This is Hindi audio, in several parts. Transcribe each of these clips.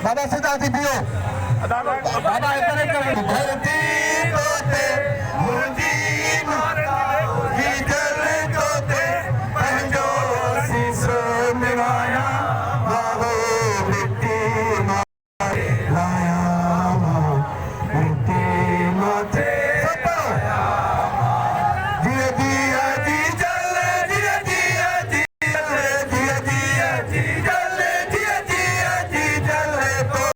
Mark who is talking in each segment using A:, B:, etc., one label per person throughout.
A: बाबा सीधा थी पियो बाबा धरती तोते मुंजी तोते पंहिंजो सीसो निवाया बाबो मिट्टी माथे लाया मिट्टी माथे दिया दिया जी जले दिया दिया जी जले दिया दिया जी जले दिया दिया जी जले तो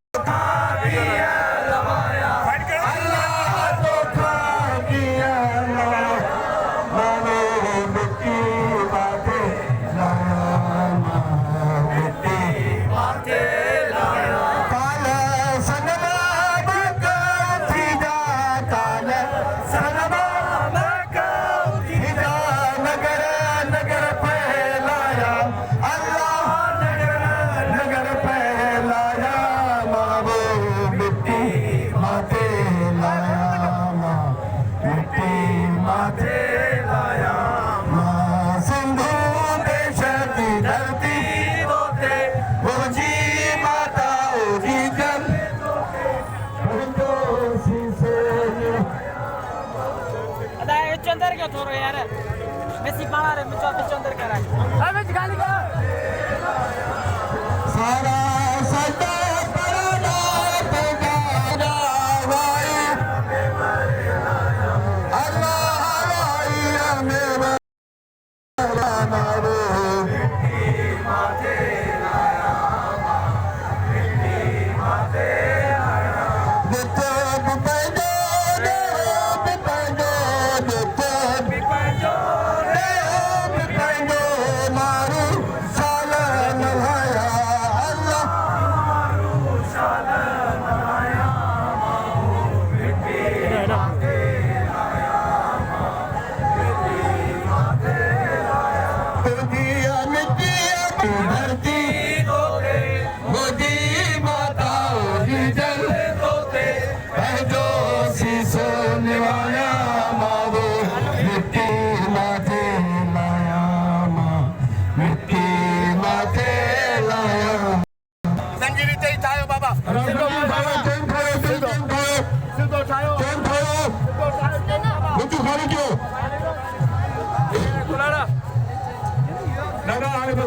B: चंदर क्या थोरो यार मेसी पाला रे मुझे तो चंदर करा अबे गाली का
A: सारा सदा परदा पेगारा वाई अल्लाह वाई मेरा नारो मिट्टी माथे लाया मिट्टी माथे लाया तो पैदो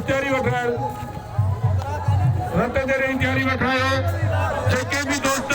A: तैयारी वठायो रत जे रही तैयारी वठायो जेके भी दोस्त